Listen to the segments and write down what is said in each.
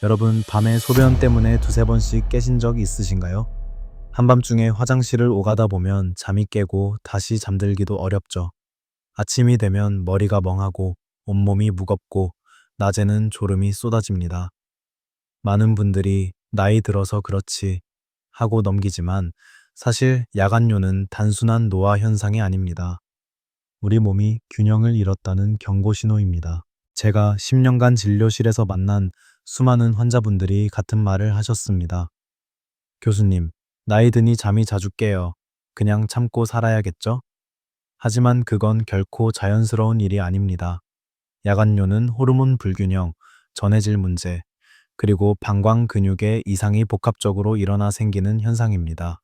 여러분, 밤에 소변 때문에 두세 번씩 깨신 적 있으신가요? 한밤중에 화장실을 오가다 보면 잠이 깨고 다시 잠들기도 어렵죠. 아침이 되면 머리가 멍하고 온몸이 무겁고 낮에는 졸음이 쏟아집니다. 많은 분들이 나이 들어서 그렇지 하고 넘기지만 사실 야간뇨는 단순한 노화 현상이 아닙니다. 우리 몸이 균형을 잃었다는 경고 신호입니다. 제가 10년간 진료실에서 만난 수많은 환자분들이 같은 말을 하셨습니다. 교수님, 나이 드니 잠이 자주 깨요. 그냥 참고 살아야겠죠? 하지만 그건 결코 자연스러운 일이 아닙니다. 야간뇨는 호르몬 불균형, 전해질 문제, 그리고 방광 근육의 이상이 복합적으로 일어나 생기는 현상입니다.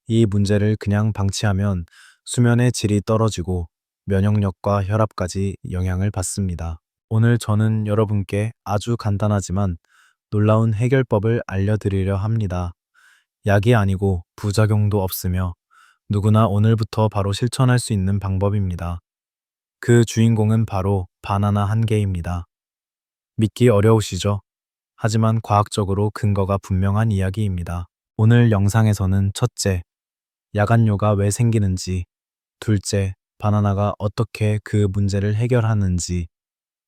이 문제를 그냥 방치하면 수면의 질이 떨어지고 면역력과 혈압까지 영향을 받습니다. 오늘 저는 여러분께 아주 간단하지만 놀라운 해결법을 알려드리려 합니다. 약이 아니고 부작용도 없으며 누구나 오늘부터 바로 실천할 수 있는 방법입니다. 그 주인공은 바로 바나나 한 개입니다. 믿기 어려우시죠? 하지만 과학적으로 근거가 분명한 이야기입니다. 오늘 영상에서는 첫째, 야간뇨가 왜 생기는지, 둘째, 바나나가 어떻게 그 문제를 해결하는지,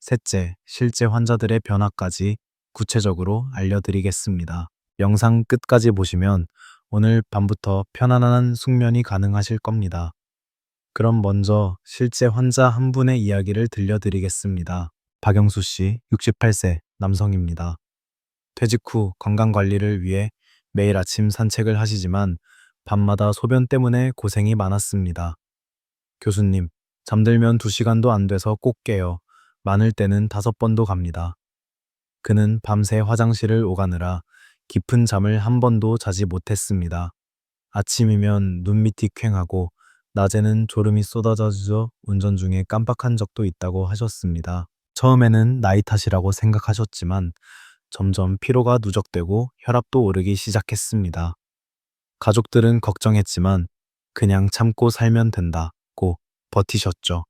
셋째, 실제 환자들의 변화까지 구체적으로 알려드리겠습니다. 영상 끝까지 보시면 오늘 밤부터 편안한 숙면이 가능하실 겁니다. 그럼 먼저 실제 환자 한 분의 이야기를 들려드리겠습니다. 박영수 씨, 68세, 남성입니다. 퇴직 후 건강관리를 위해 매일 아침 산책을 하시지만 밤마다 소변 때문에 고생이 많았습니다. 교수님, 잠들면 2시간도 안 돼서 꼭 깨요. 많을 때는 5번도 갑니다. 그는 밤새 화장실을 오가느라 깊은 잠을 한 번도 자지 못했습니다. 아침이면 눈밑이 퀭하고 낮에는 졸음이 쏟아져 운전 중에 깜빡한 적도 있다고 하셨습니다. 처음에는 나이 탓이라고 생각하셨지만 점점 피로가 누적되고 혈압도 오르기 시작했습니다. 가족들은 걱정했지만 그냥 참고 살면 된다고 버티셨죠.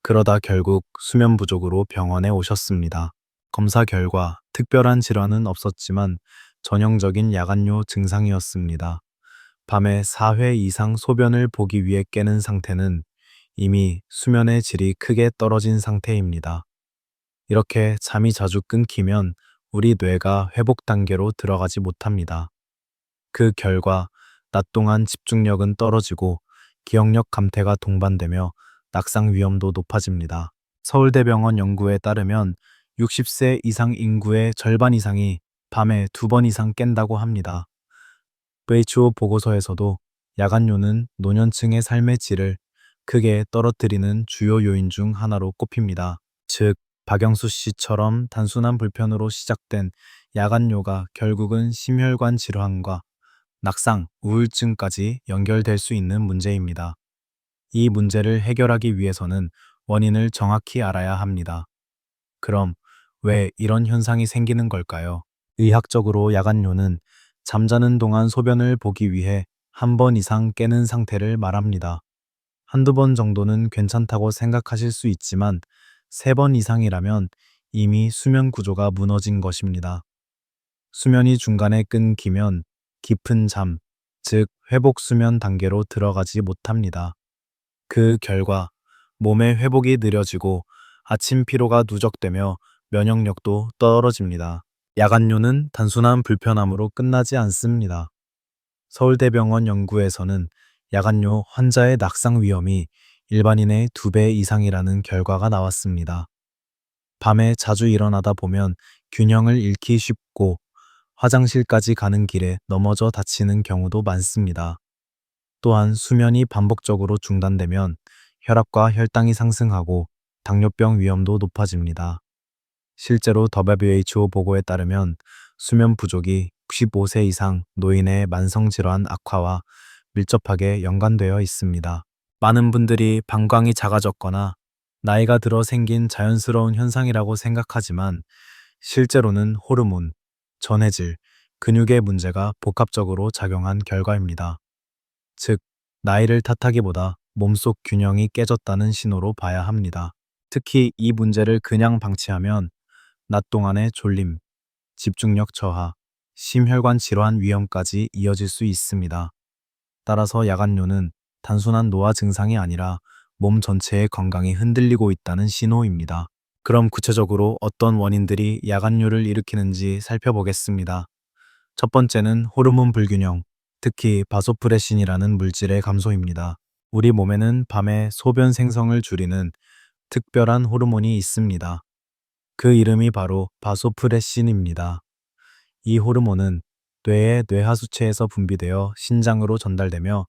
그러다 결국 수면 부족으로 병원에 오셨습니다. 검사 결과 특별한 질환은 없었지만 전형적인 야간뇨 증상이었습니다. 밤에 4회 이상 소변을 보기 위해 깨는 상태는 이미 수면의 질이 크게 떨어진 상태입니다. 이렇게 잠이 자주 끊기면 우리 뇌가 회복 단계로 들어가지 못합니다. 그 결과 낮 동안 집중력은 떨어지고 기억력 감퇴가 동반되며 낙상 위험도 높아집니다. 서울대병원 연구에 따르면 60세 이상 인구의 절반 이상이 밤에 2번 이상 깬다고 합니다. WHO 보고서에서도 야간뇨는 노년층의 삶의 질을 크게 떨어뜨리는 주요 요인 중 하나로 꼽힙니다. 즉, 박영수 씨처럼 단순한 불편으로 시작된 야간뇨가 결국은 심혈관 질환과 낙상, 우울증까지 연결될 수 있는 문제입니다. 이 문제를 해결하기 위해서는 원인을 정확히 알아야 합니다. 그럼 왜 이런 현상이 생기는 걸까요? 의학적으로 야간뇨는 잠자는 동안 소변을 보기 위해 1번 이상 깨는 상태를 말합니다. 한두 번 정도는 괜찮다고 생각하실 수 있지만 3번 이상이라면 이미 수면 구조가 무너진 것입니다. 수면이 중간에 끊기면 깊은 잠, 즉 회복 수면 단계로 들어가지 못합니다. 그 결과 몸의 회복이 느려지고 아침 피로가 누적되며 면역력도 떨어집니다. 야간뇨는 단순한 불편함으로 끝나지 않습니다. 서울대병원 연구에서는 야간뇨 환자의 낙상 위험이 일반인의 2배 이상이라는 결과가 나왔습니다. 밤에 자주 일어나다 보면 균형을 잃기 쉽고 화장실까지 가는 길에 넘어져 다치는 경우도 많습니다. 또한 수면이 반복적으로 중단되면 혈압과 혈당이 상승하고 당뇨병 위험도 높아집니다. 실제로 WHO 보고에 따르면 수면 부족이 65세 이상 노인의 만성질환 악화와 밀접하게 연관되어 있습니다. 많은 분들이 방광이 작아졌거나 나이가 들어 생긴 자연스러운 현상이라고 생각하지만 실제로는 호르몬, 전해질, 근육의 문제가 복합적으로 작용한 결과입니다. 즉, 나이를 탓하기보다 몸속 균형이 깨졌다는 신호로 봐야 합니다. 특히 이 문제를 그냥 방치하면 낮 동안의 졸림, 집중력 저하, 심혈관 질환 위험까지 이어질 수 있습니다. 따라서 야간뇨는 단순한 노화 증상이 아니라 몸 전체의 건강이 흔들리고 있다는 신호입니다. 그럼 구체적으로 어떤 원인들이 야간뇨를 일으키는지 살펴보겠습니다. 첫 번째는 호르몬 불균형, 특히 바소프레신이라는 물질의 감소입니다. 우리 몸에는 밤에 소변 생성을 줄이는 특별한 호르몬이 있습니다. 그 이름이 바로 바소프레신입니다. 이 호르몬은 뇌의 뇌하수체에서 분비되어 신장으로 전달되며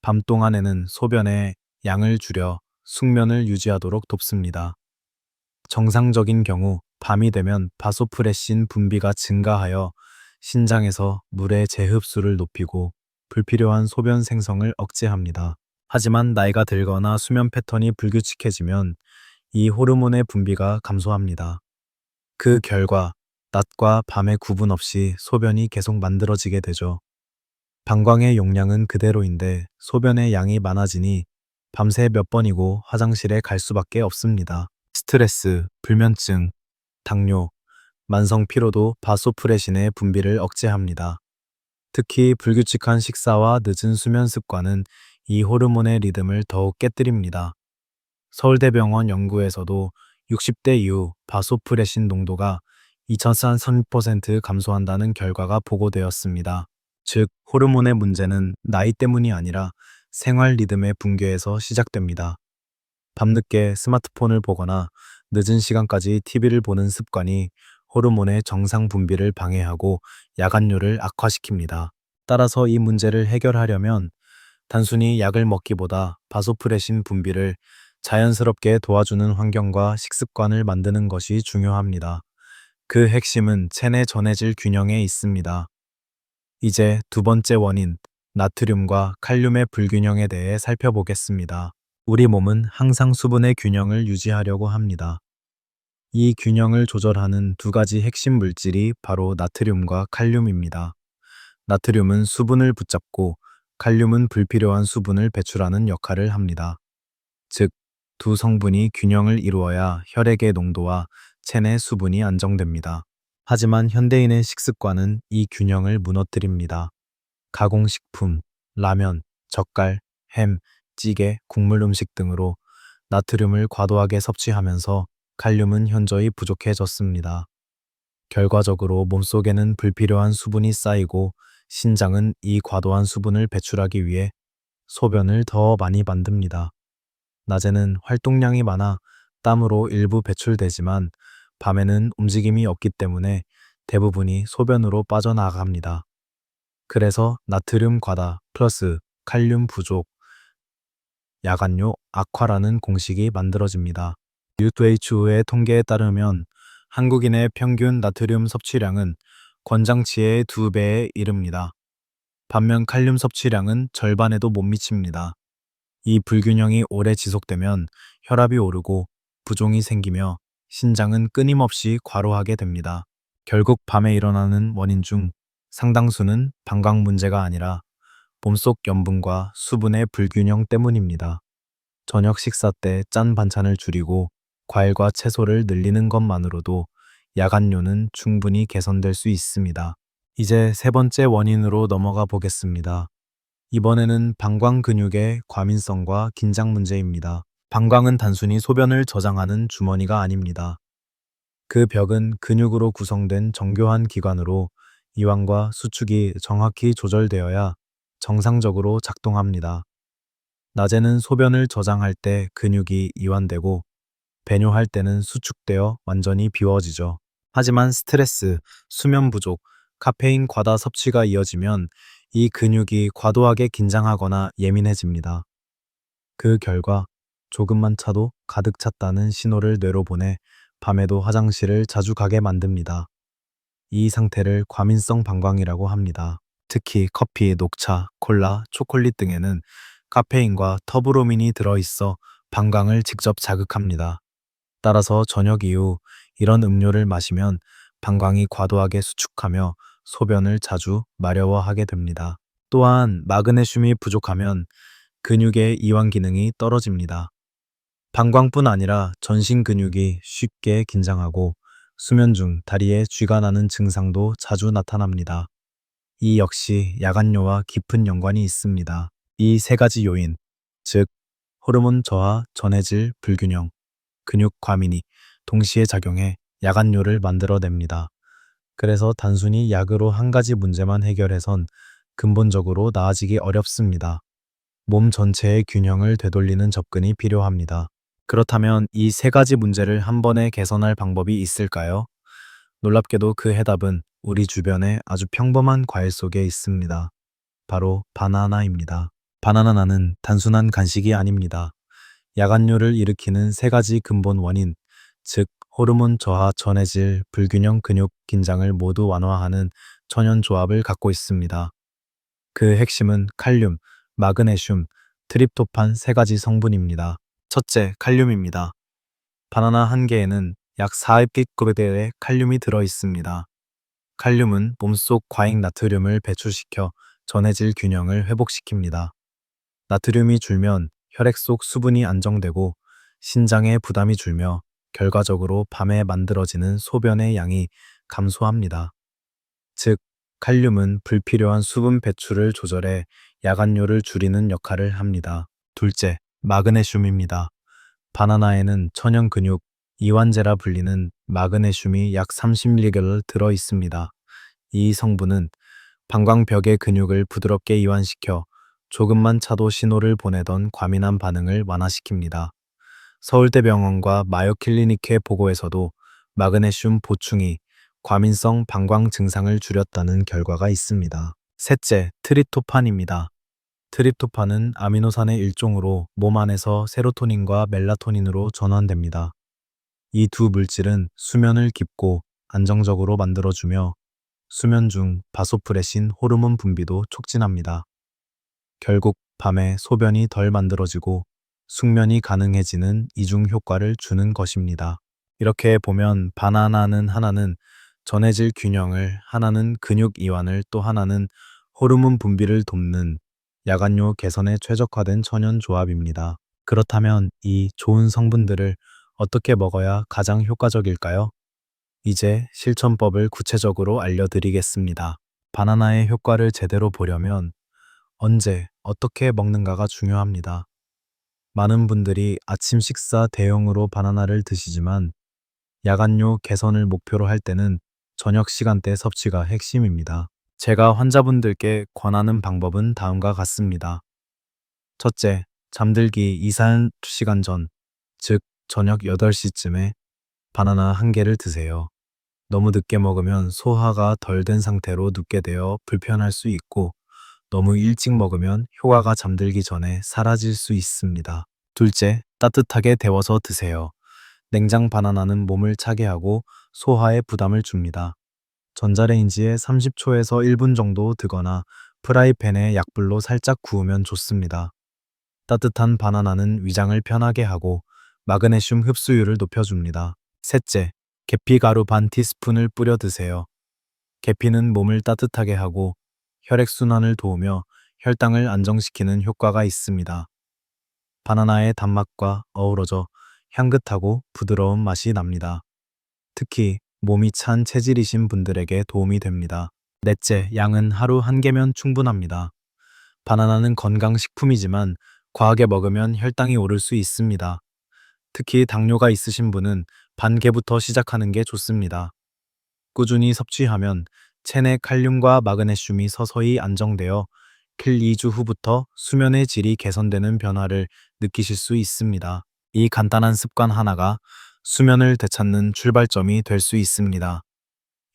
밤 동안에는 소변의 양을 줄여 숙면을 유지하도록 돕습니다. 정상적인 경우 밤이 되면 바소프레신 분비가 증가하여 신장에서 물의 재흡수를 높이고 불필요한 소변 생성을 억제합니다. 하지만 나이가 들거나 수면 패턴이 불규칙해지면 이 호르몬의 분비가 감소합니다. 그 결과 낮과 밤의 구분 없이 소변이 계속 만들어지게 되죠. 방광의 용량은 그대로인데 소변의 양이 많아지니 밤새 몇 번이고 화장실에 갈 수밖에 없습니다. 스트레스, 불면증, 당뇨, 만성 피로도 바소프레신의 분비를 억제합니다. 특히 불규칙한 식사와 늦은 수면 습관은 이 호르몬의 리듬을 더욱 깨뜨립니다. 서울대병원 연구에서도 60대 이후 바소프레신 농도가 2030% 감소한다는 결과가 보고되었습니다. 즉, 호르몬의 문제는 나이 때문이 아니라 생활 리듬의 붕괴에서 시작됩니다. 밤늦게 스마트폰을 보거나 늦은 시간까지 TV를 보는 습관이 호르몬의 정상 분비를 방해하고 야간뇨를 악화시킵니다. 따라서 이 문제를 해결하려면 단순히 약을 먹기보다 바소프레신 분비를 자연스럽게 도와주는 환경과 식습관을 만드는 것이 중요합니다. 그 핵심은 체내 전해질 균형에 있습니다. 이제 두 번째 원인, 나트륨과 칼륨의 불균형에 대해 살펴보겠습니다. 우리 몸은 항상 수분의 균형을 유지하려고 합니다. 이 균형을 조절하는 두 가지 핵심 물질이 바로 나트륨과 칼륨입니다. 나트륨은 수분을 붙잡고 칼륨은 불필요한 수분을 배출하는 역할을 합니다. 즉, 두 성분이 균형을 이루어야 혈액의 농도와 체내 수분이 안정됩니다. 하지만 현대인의 식습관은 이 균형을 무너뜨립니다. 가공식품, 라면, 젓갈, 햄, 찌개, 국물 음식 등으로 나트륨을 과도하게 섭취하면서 칼륨은 현저히 부족해졌습니다. 결과적으로 몸속에는 불필요한 수분이 쌓이고 신장은 이 과도한 수분을 배출하기 위해 소변을 더 많이 만듭니다. 낮에는 활동량이 많아 땀으로 일부 배출되지만 밤에는 움직임이 없기 때문에 대부분이 소변으로 빠져나갑니다. 그래서 나트륨 과다 플러스 칼륨 부족, 야간뇨 악화라는 공식이 만들어집니다. WHO의 통계에 따르면 한국인의 평균 나트륨 섭취량은 권장치의 2배에 이릅니다. 반면 칼륨 섭취량은 절반에도 못 미칩니다. 이 불균형이 오래 지속되면 혈압이 오르고 부종이 생기며 신장은 끊임없이 과로하게 됩니다. 결국 밤에 일어나는 원인 중 상당수는 방광 문제가 아니라 몸속 염분과 수분의 불균형 때문입니다. 저녁 식사 때 짠 반찬을 줄이고 과일과 채소를 늘리는 것만으로도 야간뇨는 충분히 개선될 수 있습니다. 이제 세 번째 원인으로 넘어가 보겠습니다. 이번에는 방광 근육의 과민성과 긴장 문제입니다. 방광은 단순히 소변을 저장하는 주머니가 아닙니다. 그 벽은 근육으로 구성된 정교한 기관으로 이완과 수축이 정확히 조절되어야 정상적으로 작동합니다. 낮에는 소변을 저장할 때 근육이 이완되고 배뇨할 때는 수축되어 완전히 비워지죠. 하지만 스트레스, 수면 부족, 카페인 과다 섭취가 이어지면 이 근육이 과도하게 긴장하거나 예민해집니다. 그 결과 조금만 차도 가득 찼다는 신호를 뇌로 보내 밤에도 화장실을 자주 가게 만듭니다. 이 상태를 과민성 방광이라고 합니다. 특히 커피, 녹차, 콜라, 초콜릿 등에는 카페인과 터부로민이 들어있어 방광을 직접 자극합니다. 따라서 저녁 이후 이런 음료를 마시면 방광이 과도하게 수축하며 소변을 자주 마려워하게 됩니다. 또한 마그네슘이 부족하면 근육의 이완 기능이 떨어집니다. 방광뿐 아니라 전신 근육이 쉽게 긴장하고 수면 중 다리에 쥐가 나는 증상도 자주 나타납니다. 이 역시 야간뇨와 깊은 연관이 있습니다. 이 세 가지 요인, 즉 호르몬 저하, 전해질 불균형, 근육 과민이 동시에 작용해 야간뇨를 만들어냅니다. 그래서 단순히 약으로 한 가지 문제만 해결해선 근본적으로 나아지기 어렵습니다. 몸 전체의 균형을 되돌리는 접근이 필요합니다. 그렇다면 이 세 가지 문제를 한 번에 개선할 방법이 있을까요? 놀랍게도 그 해답은 우리 주변의 아주 평범한 과일 속에 있습니다. 바로 바나나입니다. 바나나는 단순한 간식이 아닙니다. 야간뇨를 일으키는 세 가지 근본 원인, 즉 호르몬 저하, 전해질, 불균형, 근육 긴장을 모두 완화하는 천연 조합을 갖고 있습니다. 그 핵심은 칼륨, 마그네슘, 트립토판 세 가지 성분입니다. 첫째, 칼륨입니다. 바나나 한 개에는 약 400g의 칼륨이 들어 있습니다. 칼륨은 몸속 과잉 나트륨을 배출시켜 전해질 균형을 회복시킵니다. 나트륨이 줄면 혈액 속 수분이 안정되고 신장에 부담이 줄며 결과적으로 밤에 만들어지는 소변의 양이 감소합니다. 즉, 칼륨은 불필요한 수분 배출을 조절해 야간뇨를 줄이는 역할을 합니다. 둘째, 마그네슘입니다. 바나나에는 천연 근육, 이완제라 불리는 마그네슘이 약 30mg 들어 있습니다. 이 성분은 방광벽의 근육을 부드럽게 이완시켜 조금만 차도 신호를 보내던 과민한 반응을 완화시킵니다. 서울대병원과 마요클리닉의 보고에서도 마그네슘 보충이 과민성 방광 증상을 줄였다는 결과가 있습니다. 셋째, 트립토판입니다. 트립토판은 아미노산의 일종으로 몸 안에서 세로토닌과 멜라토닌으로 전환됩니다. 이 두 물질은 수면을 깊고 안정적으로 만들어주며 수면 중 바소프레신 호르몬 분비도 촉진합니다. 결국 밤에 소변이 덜 만들어지고 숙면이 가능해지는 이중 효과를 주는 것입니다. 이렇게 보면 바나나는 하나는 전해질 균형을, 하나는 근육 이완을, 또 하나는 호르몬 분비를 돕는 야간뇨 개선에 최적화된 천연 조합입니다. 그렇다면 이 좋은 성분들을 어떻게 먹어야 가장 효과적일까요? 이제 실천법을 구체적으로 알려드리겠습니다. 바나나의 효과를 제대로 보려면 언제, 어떻게 먹는가가 중요합니다. 많은 분들이 아침 식사 대용으로 바나나를 드시지만 야간뇨 개선을 목표로 할 때는 저녁 시간대 섭취가 핵심입니다. 제가 환자분들께 권하는 방법은 다음과 같습니다. 첫째, 잠들기 2~3시간 전, 즉 저녁 8시쯤에 바나나 한 개를 드세요. 너무 늦게 먹으면 소화가 덜 된 상태로 눕게 되어 불편할 수 있고 너무 일찍 먹으면 효과가 잠들기 전에 사라질 수 있습니다. 둘째, 따뜻하게 데워서 드세요. 냉장 바나나는 몸을 차게 하고 소화에 부담을 줍니다. 전자레인지에 30초에서 1분 정도 드거나 프라이팬에 약불로 살짝 구우면 좋습니다. 따뜻한 바나나는 위장을 편하게 하고 마그네슘 흡수율을 높여줍니다. 셋째, 계피가루 반 티스푼을 뿌려 드세요. 계피는 몸을 따뜻하게 하고 혈액순환을 도우며 혈당을 안정시키는 효과가 있습니다. 바나나의 단맛과 어우러져 향긋하고 부드러운 맛이 납니다. 특히 몸이 찬 체질이신 분들에게 도움이 됩니다. 넷째, 양은 하루 한 개면 충분합니다. 바나나는 건강식품이지만 과하게 먹으면 혈당이 오를 수 있습니다. 특히 당뇨가 있으신 분은 반 개부터 시작하는 게 좋습니다. 꾸준히 섭취하면 체내 칼륨과 마그네슘이 서서히 안정되어 킬 2주 후부터 수면의 질이 개선되는 변화를 느끼실 수 있습니다. 이 간단한 습관 하나가 수면을 되찾는 출발점이 될 수 있습니다.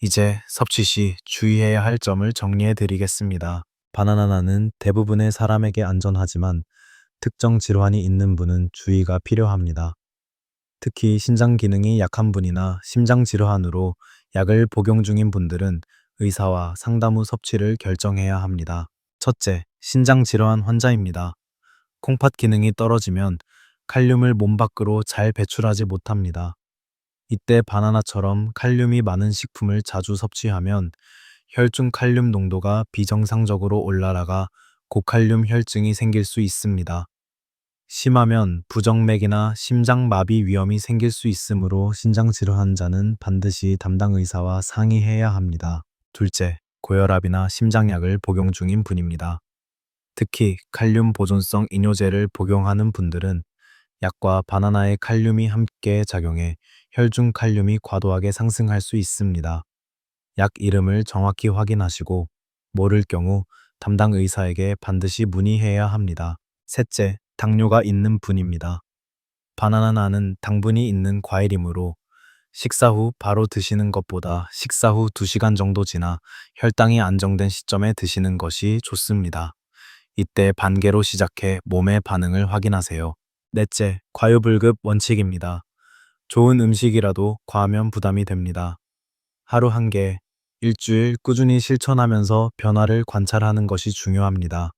이제 섭취 시 주의해야 할 점을 정리해 드리겠습니다. 바나나는 대부분의 사람에게 안전하지만 특정 질환이 있는 분은 주의가 필요합니다. 특히 신장 기능이 약한 분이나 심장 질환으로 약을 복용 중인 분들은 의사와 상담 후 섭취를 결정해야 합니다. 첫째, 신장 질환 환자입니다. 콩팥 기능이 떨어지면 칼륨을 몸 밖으로 잘 배출하지 못합니다. 이때 바나나처럼 칼륨이 많은 식품을 자주 섭취하면 혈중 칼륨 농도가 비정상적으로 올라가 고칼륨 혈증이 생길 수 있습니다. 심하면 부정맥이나 심장마비 위험이 생길 수 있으므로 신장질환 환자는 반드시 담당 의사와 상의해야 합니다. 둘째, 고혈압이나 심장약을 복용 중인 분입니다. 특히 칼륨 보존성 이뇨제를 복용하는 분들은 약과 바나나의 칼륨이 함께 작용해 혈중 칼륨이 과도하게 상승할 수 있습니다. 약 이름을 정확히 확인하시고 모를 경우 담당 의사에게 반드시 문의해야 합니다. 셋째, 당뇨가 있는 분입니다. 바나나는 당분이 있는 과일이므로 식사 후 바로 드시는 것보다 식사 후 2시간 정도 지나 혈당이 안정된 시점에 드시는 것이 좋습니다. 이때 반개로 시작해 몸의 반응을 확인하세요. 넷째, 과유불급 원칙입니다. 좋은 음식이라도 과하면 부담이 됩니다. 하루 한 개, 일주일 꾸준히 실천하면서 변화를 관찰하는 것이 중요합니다.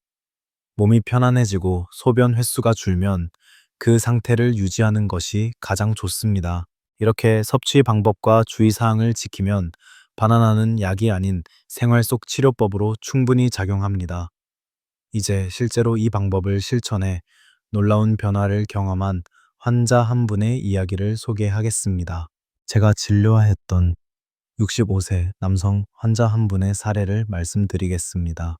몸이 편안해지고 소변 횟수가 줄면 그 상태를 유지하는 것이 가장 좋습니다. 이렇게 섭취 방법과 주의사항을 지키면 바나나는 약이 아닌 생활 속 치료법으로 충분히 작용합니다. 이제 실제로 이 방법을 실천해 놀라운 변화를 경험한 환자 한 분의 이야기를 소개하겠습니다. 제가 진료했던 65세 남성 환자 한 분의 사례를 말씀드리겠습니다.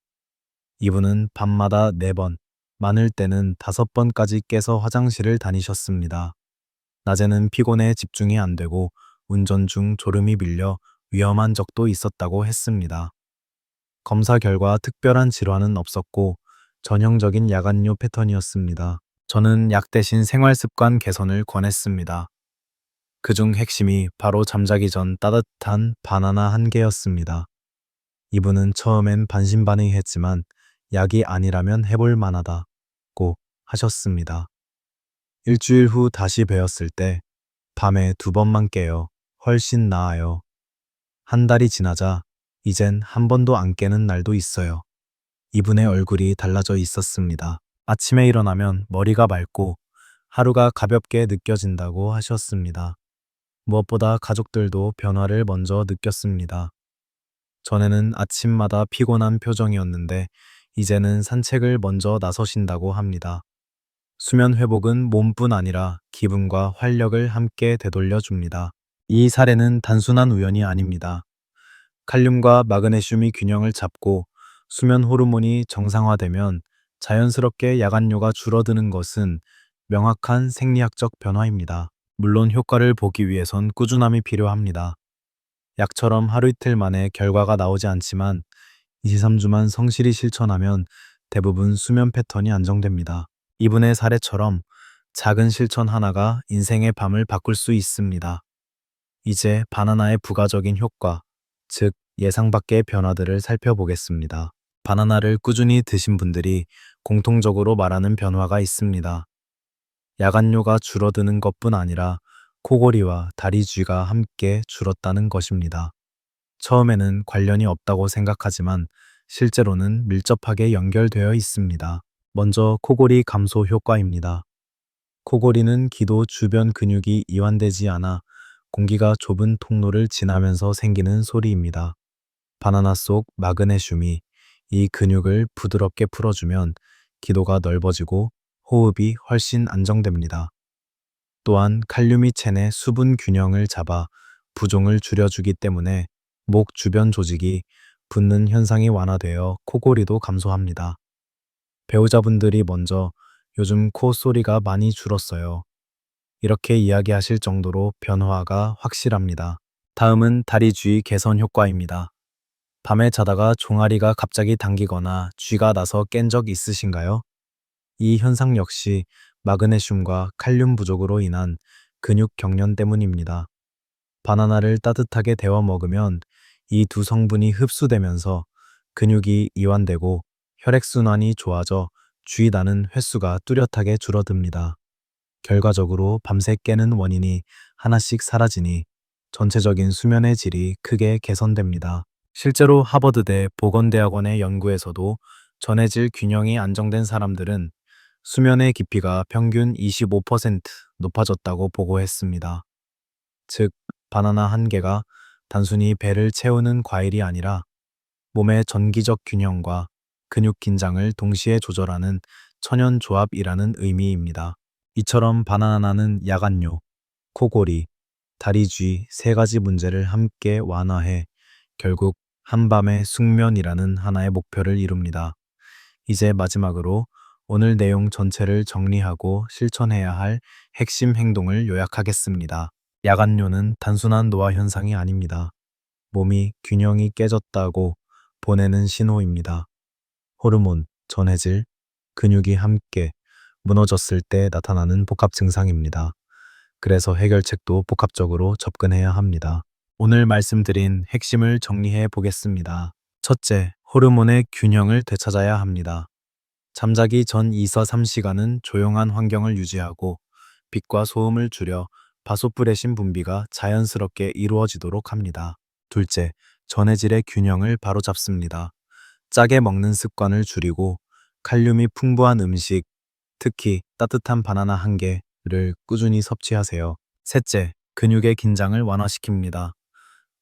이분은 밤마다 4번, 많을 때는 5번까지 깨서 화장실을 다니셨습니다. 낮에는 피곤해 집중이 안 되고 운전 중 졸음이 밀려 위험한 적도 있었다고 했습니다. 검사 결과 특별한 질환은 없었고 전형적인 야간요 패턴이었습니다. 저는 약 대신 생활 습관 개선을 권했습니다. 그중 핵심이 바로 잠자기 전 따뜻한 바나나 한 개였습니다. 이분은 처음엔 반신반의했지만 약이 아니라면 해볼 만하다고 하셨습니다. 일주일 후 다시 뵈었을 때 밤에 2번만 깨요. 훨씬 나아요. 한 달이 지나자 이젠 한 번도 안 깨는 날도 있어요. 이분의 얼굴이 달라져 있었습니다. 아침에 일어나면 머리가 맑고 하루가 가볍게 느껴진다고 하셨습니다. 무엇보다 가족들도 변화를 먼저 느꼈습니다. 전에는 아침마다 피곤한 표정이었는데 이제는 산책을 먼저 나서신다고 합니다. 수면 회복은 몸뿐 아니라 기분과 활력을 함께 되돌려 줍니다. 이 사례는 단순한 우연이 아닙니다. 칼륨과 마그네슘이 균형을 잡고 수면 호르몬이 정상화되면 자연스럽게 야간뇨가 줄어드는 것은 명확한 생리학적 변화입니다. 물론 효과를 보기 위해선 꾸준함이 필요합니다. 약처럼 하루 이틀 만에 결과가 나오지 않지만 2-3주만 성실히 실천하면 대부분 수면 패턴이 안정됩니다. 이분의 사례처럼 작은 실천 하나가 인생의 밤을 바꿀 수 있습니다. 이제 바나나의 부가적인 효과, 즉 예상 밖의 변화들을 살펴보겠습니다. 바나나를 꾸준히 드신 분들이 공통적으로 말하는 변화가 있습니다. 야간뇨가 줄어드는 것뿐 아니라 코골이와 다리 쥐가 함께 줄었다는 것입니다. 처음에는 관련이 없다고 생각하지만 실제로는 밀접하게 연결되어 있습니다. 먼저 코골이 감소 효과입니다. 코골이는 기도 주변 근육이 이완되지 않아 공기가 좁은 통로를 지나면서 생기는 소리입니다. 바나나 속 마그네슘이 이 근육을 부드럽게 풀어주면 기도가 넓어지고 호흡이 훨씬 안정됩니다. 또한 칼륨이 체내 수분 균형을 잡아 부종을 줄여주기 때문에 목 주변 조직이 붓는 현상이 완화되어 코골이도 감소합니다. 배우자분들이 먼저 요즘 코 소리가 많이 줄었어요. 이렇게 이야기하실 정도로 변화가 확실합니다. 다음은 다리 쥐 개선 효과입니다. 밤에 자다가 종아리가 갑자기 당기거나 쥐가 나서 깬 적 있으신가요? 이 현상 역시 마그네슘과 칼륨 부족으로 인한 근육 경련 때문입니다. 바나나를 따뜻하게 데워 먹으면 이 두 성분이 흡수되면서 근육이 이완되고 혈액순환이 좋아져 쥐 나는 횟수가 뚜렷하게 줄어듭니다. 결과적으로 밤새 깨는 원인이 하나씩 사라지니 전체적인 수면의 질이 크게 개선됩니다. 실제로 하버드대 보건대학원의 연구에서도 전해질 균형이 안정된 사람들은 수면의 깊이가 평균 25% 높아졌다고 보고했습니다. 즉, 바나나 한 개가 단순히 배를 채우는 과일이 아니라 몸의 전기적 균형과 근육 긴장을 동시에 조절하는 천연조합이라는 의미입니다. 이처럼 바나나는 야간뇨, 코골이, 다리쥐 세 가지 문제를 함께 완화해 결국 한밤의 숙면이라는 하나의 목표를 이룹니다. 이제 마지막으로 오늘 내용 전체를 정리하고 실천해야 할 핵심 행동을 요약하겠습니다. 야간뇨는 단순한 노화 현상이 아닙니다. 몸이 균형이 깨졌다고 보내는 신호입니다. 호르몬, 전해질, 근육이 함께 무너졌을 때 나타나는 복합 증상입니다. 그래서 해결책도 복합적으로 접근해야 합니다. 오늘 말씀드린 핵심을 정리해 보겠습니다. 첫째, 호르몬의 균형을 되찾아야 합니다. 잠자기 전 2서 3시간은 조용한 환경을 유지하고 빛과 소음을 줄여 바소프레신 분비가 자연스럽게 이루어지도록 합니다. 둘째, 전해질의 균형을 바로잡습니다. 짜게 먹는 습관을 줄이고 칼륨이 풍부한 음식, 특히 따뜻한 바나나 한 개를 꾸준히 섭취하세요. 셋째, 근육의 긴장을 완화시킵니다.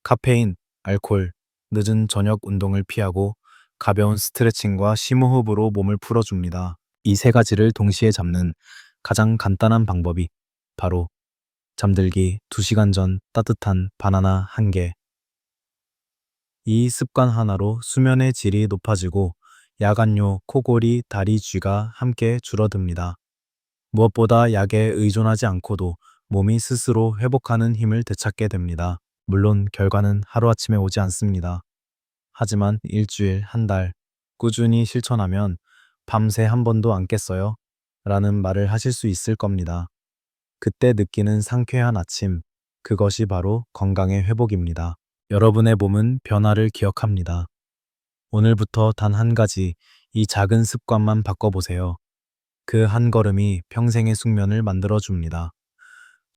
카페인, 알코올, 늦은 저녁 운동을 피하고 가벼운 스트레칭과 심호흡으로 몸을 풀어줍니다. 이 세 가지를 동시에 잡는 가장 간단한 방법이 바로 잠들기 2시간 전 따뜻한 바나나 한 개. 이 습관 하나로 수면의 질이 높아지고 야간뇨, 코골이, 다리 쥐가 함께 줄어듭니다. 무엇보다 약에 의존하지 않고도 몸이 스스로 회복하는 힘을 되찾게 됩니다. 물론 결과는 하루아침에 오지 않습니다. 하지만 일주일, 한 달 꾸준히 실천하면 밤새 한 번도 안 깼어요? 라는 말을 하실 수 있을 겁니다. 그때 느끼는 상쾌한 아침, 그것이 바로 건강의 회복입니다. 여러분의 몸은 변화를 기억합니다. 오늘부터 단 한 가지 이 작은 습관만 바꿔보세요. 그 한 걸음이 평생의 숙면을 만들어줍니다.